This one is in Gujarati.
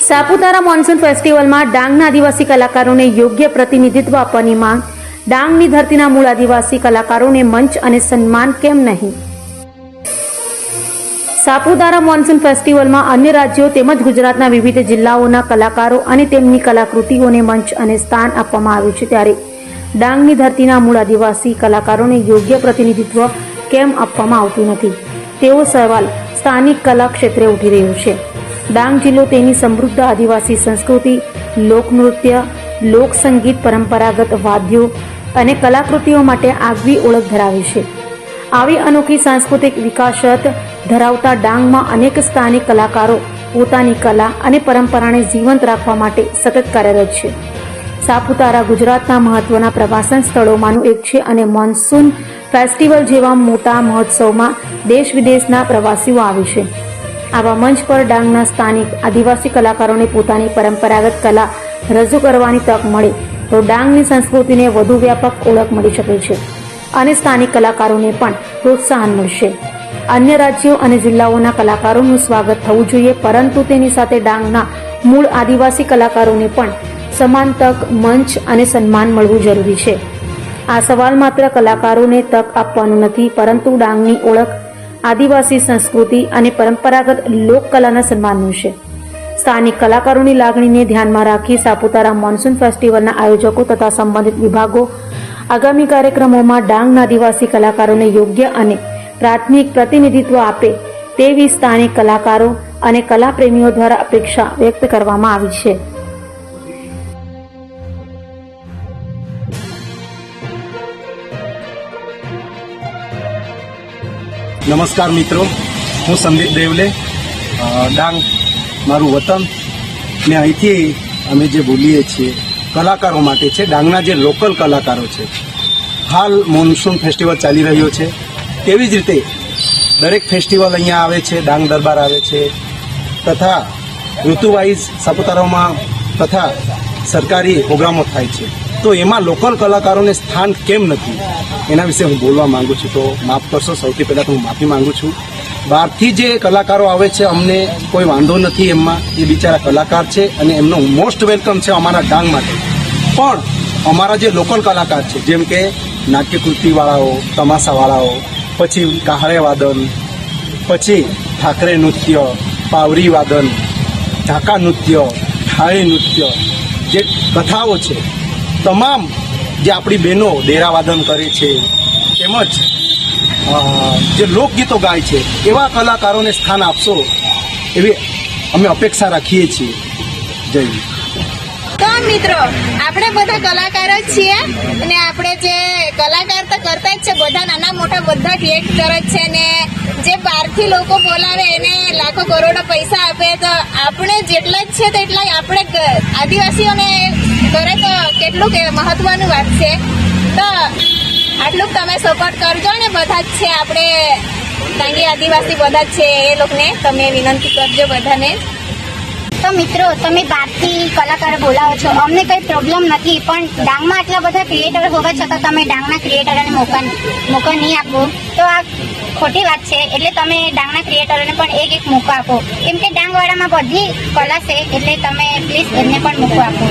સાપુતારા મોન્સૂન ફેસ્ટિવલમાં ડાંગના આદિવાસી કલાકારોને યોગ્ય પ્રતિનિધિત્વ આપવાની માંગ. ડાંગની ધરતીના મૂળ આદિવાસી કલાકારોને મંચ અને સન્માન કેમ નહીં? સાપુતારા મોન્સૂન ફેસ્ટિવલમાં અન્ય રાજ્યો તેમજ ગુજરાતના વિવિધ જિલ્લાઓના કલાકારો અને તેમની કલાકૃતિઓને મંચ અને સ્થાન આપવામાં આવ્યું છે, ત્યારે ડાંગની ધરતીના મૂળ આદિવાસી કલાકારોને યોગ્ય પ્રતિનિધિત્વ કેમ આપવામાં આવતું નથી તેવો સવાલ સ્થાનિક કલા ક્ષેત્રે ઉઠી રહ્યો છે. ડાંગ જિલ્લો તેની સમૃદ્ધ આદિવાસી સંસ્કૃતિ, લોકનૃત્ય, લોકસંગીત, પરંપરાગત વાદ્યો અને કલાકૃતિઓ માટે આગવી ઓળખ ધરાવે છે. આવી અનોખી સાંસ્કૃતિક વિરાસત ધરાવતા ડાંગમાં અનેક સ્થાનિક કલાકારો પોતાની કલા અને પરંપરાને જીવંત રાખવા માટે સતત કાર્યરત છે. સાપુતારા ગુજરાતના મહત્વના પ્રવાસન સ્થળોમાંનું એક છે અને મોન્સૂન ફેસ્ટિવલ જેવા મોટા મહોત્સવમાં દેશ વિદેશના પ્રવાસીઓ આવે છે. આવા મંચ પર ડાંગના સ્થાનિક આદિવાસી કલાકારોને પોતાની પરંપરાગત કલા રજૂ કરવાની તક મળે તો ડાંગની સંસ્કૃતિને વધુ વ્યાપક ઓળખ મળી શકે છે અને સ્થાનિક કલાકારોને પણ પ્રોત્સાહન મળશે. અન્ય રાજ્યો અને જિલ્લાઓના કલાકારોનું સ્વાગત થવું જોઈએ, પરંતુ તેની સાથે ડાંગના મૂળ આદિવાસી કલાકારોને પણ સમાન તક, મંચ અને સન્માન મળવું જરૂરી છે. આ સવાલ માત્ર કલાકારોને તક આપવાનો નથી, પરંતુ ડાંગની ઓળખ, આદિવાસી સંસ્કૃતિ અને પરંપરાગત લોકકલાના સન્માનનું છે. સ્થાનિક કલાકારોની લાગણીને ધ્યાનમાં રાખી સાપુતારા મોન્સૂન ફેસ્ટિવલના આયોજકો તથા સંબંધિત વિભાગો આગામી કાર્યક્રમોમાં ડાંગના આદિવાસી કલાકારોને યોગ્ય અને પ્રાથમિક પ્રતિનિધિત્વ આપે તેવી સ્થાનિક કલાકારો અને કલાપ્રેમીઓ દ્વારા અપેક્ષા વ્યક્ત કરવામાં આવી છે. નમસ્કાર મિત્રો, હું સંદીપ દેવલે. ડાંગ મારું વતન ને અહીંથી અમે જે બોલીએ છીએ કલાકારો માટે છે, ડાંગના જે લોકલ કલાકારો છે. હાલ મોન્સૂન ફેસ્ટિવલ ચાલી રહ્યો છે, તેવી જ રીતે દરેક ફેસ્ટિવલ અહીંયા આવે છે, ડાંગ દરબાર આવે છે, તથા ઋતુવાઇઝ સાપુતારામાં તથા સરકારી પ્રોગ્રામો થાય છે. તો એમાં લોકલ કલાકારોને સ્થાન કેમ નથી એના વિશે હું બોલવા માંગુ છું. તો માફ કરશો, સૌથી પહેલાં તો હું માફી માંગુ છું. બહારથી જે કલાકારો આવે છે અમને કોઈ વાંધો નથી એમાં, એ બિચારા કલાકાર છે અને એમનો મોસ્ટ વેલકમ છે અમારા ડાંગ માટે. પણ અમારા જે લોકલ કલાકાર છે, જેમ કે નાટ્યકૃતિવાળાઓ, તમાશાવાળાઓ, પછી કાહળે વાદન, પછી ઠાકરે નૃત્ય, પાવરી વાદન, ઢાકા નૃત્ય, થાળી નૃત્ય, જે કથાઓ છે, તમામ જે આપણી બહેનો ડેરાવાદન કરે છે, તેમજ જે લોકગીતો ગાય છે, એવા કલાકારોને સ્થાન આપશો એવી અમે અપેક્ષા રાખીએ છીએ. જય હિન્દ. તો મિત્રો, આપણે બધા કલાકાર જ છીએ અને આપણે જે કલાકાર તો કરતા જ છે, બધા નાના મોટા બધા ક્રિએટ કરે જ છે ને જે બહારથી લોકો બોલાવે એને લાખો કરોડો પૈસા આપે, તો આપણે જેટલા જ છે તેટલા આપણે આદિવાસીઓને કરે તો કેટલું કે મહત્વનું વાત છે. તો આટલું તમે સપોર્ટ કરજો ને બધા જ છે આપણે ડાંગી આદિવાસી બધા જ છે એ લોકોને તમે વિનંતી કરજો બધાને. તો મિત્રો, તમે બહારથી કલાકારો બોલાવો છો, અમને કંઈ પ્રોબ્લેમ નથી, પણ ડાંગમાં આટલા બધા ક્રિએટર હોવા છતાં તમે ડાંગના ક્રિએટરોને મોકા નહીં આપો તો આ ખોટી વાત છે. એટલે તમે ડાંગના ક્રિએટરોને પણ એક મોકો આપો, કેમ કે ડાંગવાડામાં બધી કલા છે, એટલે તમે પ્લીઝ એમને પણ મોકો આપો.